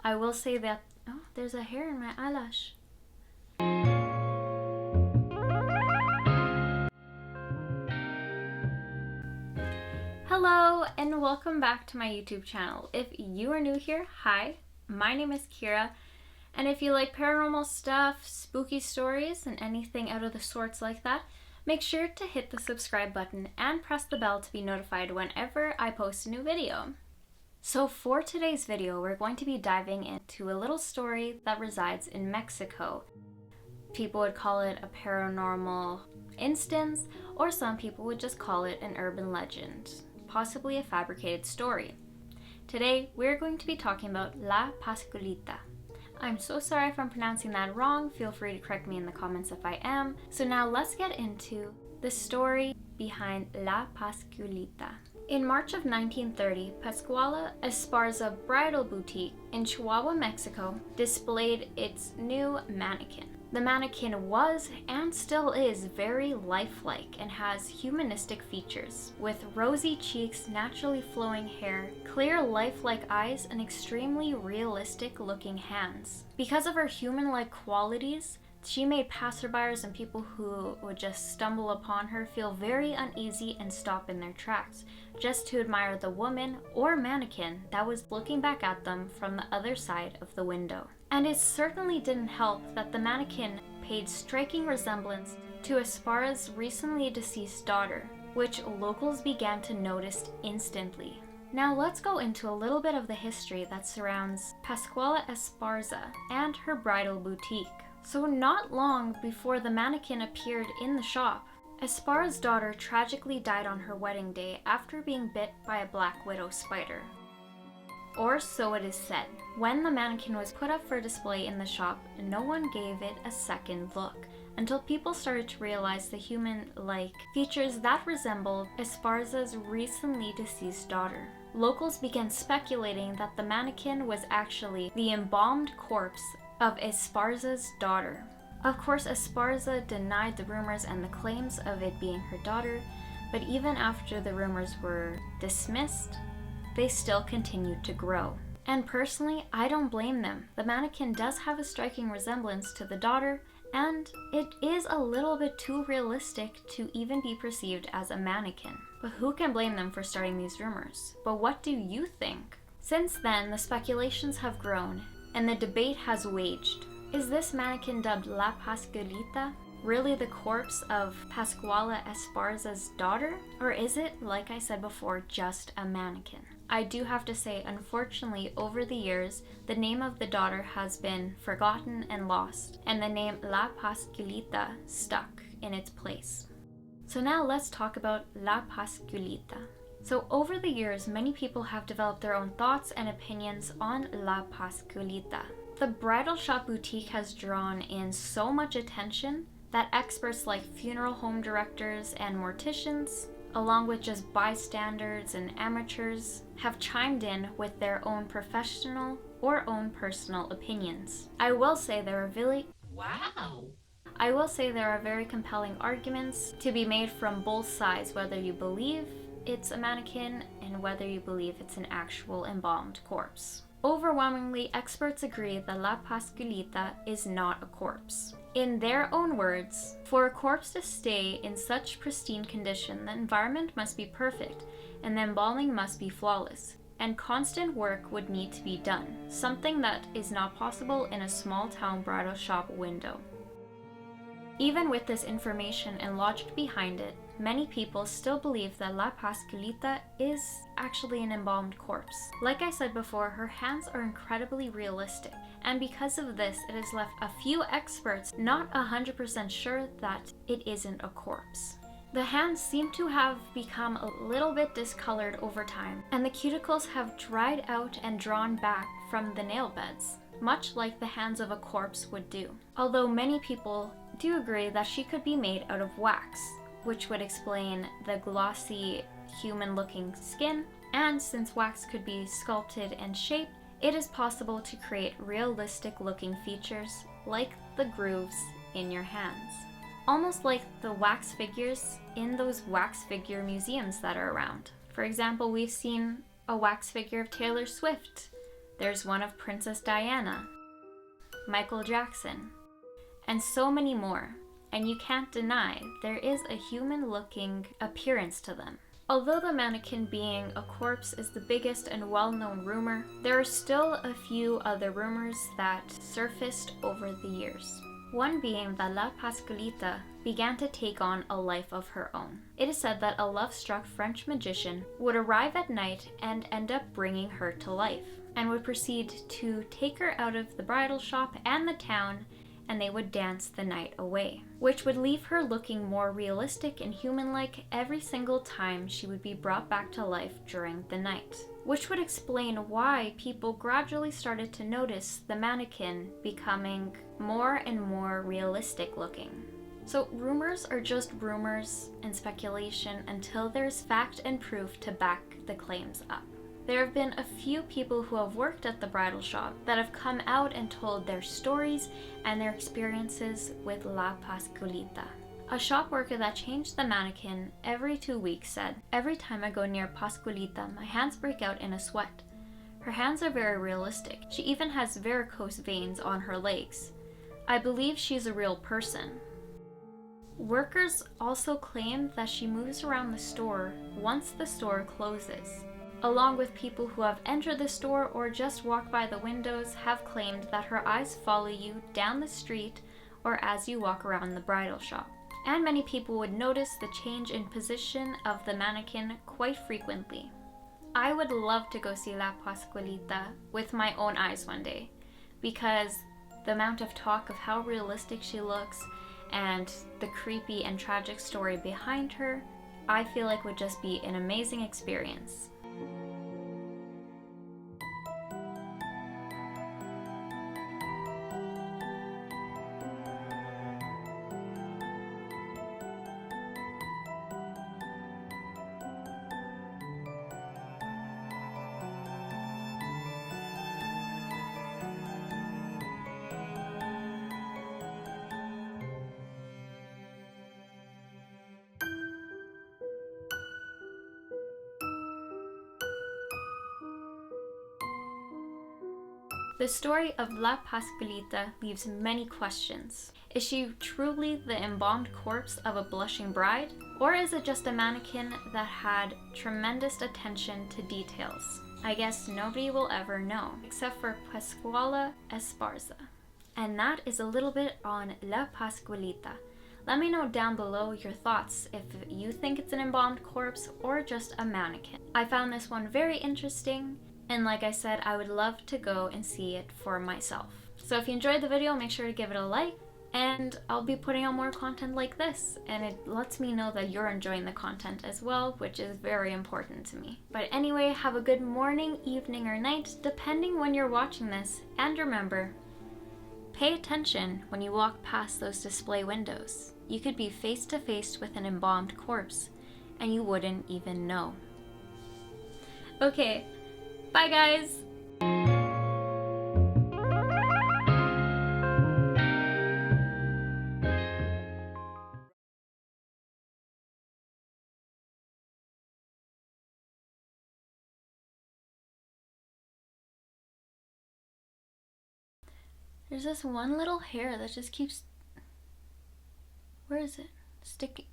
I will say that, oh, there's a hair in my eyelash. Hello and welcome back to my YouTube channel. If you are new here, hi, my name is Keera, and if you like paranormal stuff, spooky stories, and anything out of the sorts like that, make sure to hit the subscribe button and press the bell to be notified whenever I post a new video. So for today's video, we're going to be diving into a little story that resides in Mexico. People would call it a paranormal instance, or some people would just call it an urban legend, possibly a fabricated story. Today, we're going to be talking about La Pascualita. I'm so sorry if I'm pronouncing that wrong. Feel free to correct me in the comments if I am. So now let's get into the story behind La Pascualita. In March of 1930, Pascuala Esparza Bridal Boutique in Chihuahua, Mexico, displayed its new mannequin. The mannequin was and still is very lifelike and has humanistic features, with rosy cheeks, naturally flowing hair, clear lifelike eyes, and extremely realistic looking hands. Because of her human-like qualities, she made passerbyers and people who would just stumble upon her feel very uneasy and stop in their tracks, just to admire the woman or mannequin that was looking back at them from the other side of the window. And it certainly didn't help that the mannequin paid striking resemblance to Esparza's recently deceased daughter, which locals began to notice instantly. Now let's go into a little bit of the history that surrounds Pascuala Esparza and her bridal boutique. So not long before the mannequin appeared in the shop, Esparza's daughter tragically died on her wedding day after being bit by a black widow spider. Or so it is said. When the mannequin was put up for display in the shop, no one gave it a second look, until people started to realize the human-like features that resembled Esparza's recently deceased daughter. Locals began speculating that the mannequin was actually the embalmed corpse of Esparza's daughter. Of course, Esparza denied the rumors and the claims of it being her daughter, but even after the rumors were dismissed, they still continued to grow. And personally, I don't blame them. The mannequin does have a striking resemblance to the daughter, and it is a little bit too realistic to even be perceived as a mannequin. But who can blame them for starting these rumors? But what do you think? Since then, the speculations have grown, and the debate has waged. Is this mannequin dubbed La Pascualita really the corpse of Pascuala Esparza's daughter? Or is it, like I said before, just a mannequin? I do have to say, unfortunately, over the years, the name of the daughter has been forgotten and lost, and the name La Pascualita stuck in its place. So now let's talk about La Pascualita. So over the years, many people have developed their own thoughts and opinions on La Pascualita. The bridal shop boutique has drawn in so much attention that experts like funeral home directors and morticians, along with just bystanders and amateurs, have chimed in with their own professional or own personal opinions. I will say there are very compelling arguments to be made from both sides, whether you believe it's a mannequin and whether you believe it's an actual embalmed corpse. Overwhelmingly, experts agree that La Pascualita is not a corpse. In their own words, for a corpse to stay in such pristine condition, the environment must be perfect, and the embalming must be flawless, and constant work would need to be done, something that is not possible in a small-town bridal shop window. Even with this information and logic behind it, many people still believe that La Pascualita is actually an embalmed corpse. Like I said before, her hands are incredibly realistic, and because of this, it has left a few experts not 100% sure that it isn't a corpse. The hands seem to have become a little bit discolored over time, and the cuticles have dried out and drawn back from the nail beds, much like the hands of a corpse would do. Although many people do agree that she could be made out of wax, which would explain the glossy, human-looking skin, and since wax could be sculpted and shaped, it is possible to create realistic-looking features like the grooves in your hands. Almost like the wax figures in those wax figure museums that are around. For example, we've seen a wax figure of Taylor Swift There's one of Princess Diana, Michael Jackson, and so many more. And you can't deny there is a human-looking appearance to them. Although the mannequin being a corpse is the biggest and well-known rumor, there are still a few other rumors that surfaced over the years. One being that La Pascualita began to take on a life of her own. It is said that a love-struck French magician would arrive at night and end up bringing her to life, and would proceed to take her out of the bridal shop and the town, and they would dance the night away, which would leave her looking more realistic and human-like every single time she would be brought back to life during the night. Which would explain why people gradually started to notice the mannequin becoming more and more realistic looking. So rumors are just rumors and speculation until there's fact and proof to back the claims up. There have been a few people who have worked at the bridal shop that have come out and told their stories and their experiences with La Pascualita. A shop worker that changed the mannequin every 2 weeks said, "Every time I go near Pascualita, my hands break out in a sweat. Her hands are very realistic. She even has varicose veins on her legs. I believe she's a real person." Workers also claim that she moves around the store once the store closes. Along with people who have entered the store or just walked by the windows have claimed that her eyes follow you down the street or as you walk around the bridal shop. And many people would notice the change in position of the mannequin quite frequently. I would love to go see La Pascualita with my own eyes one day, because the amount of talk of how realistic she looks and the creepy and tragic story behind her, I feel like would just be an amazing experience. The story of La Pascualita leaves many questions. Is she truly the embalmed corpse of a blushing bride? Or is it just a mannequin that had tremendous attention to details? I guess nobody will ever know, except for Pascuala Esparza. And that is a little bit on La Pascualita. Let me know down below your thoughts if you think it's an embalmed corpse or just a mannequin. I found this one very interesting, and like I said, I would love to go and see it for myself. So if you enjoyed the video, make sure to give it a like, and I'll be putting out more content like this, and it lets me know that you're enjoying the content as well, which is very important to me. But anyway, have a good morning, evening, or night, depending when you're watching this, and remember, pay attention when you walk past those display windows. You could be face to face with an embalmed corpse, and you wouldn't even know. Okay. Bye, guys! There's this one little hair that just keeps... Where is it? Sticking.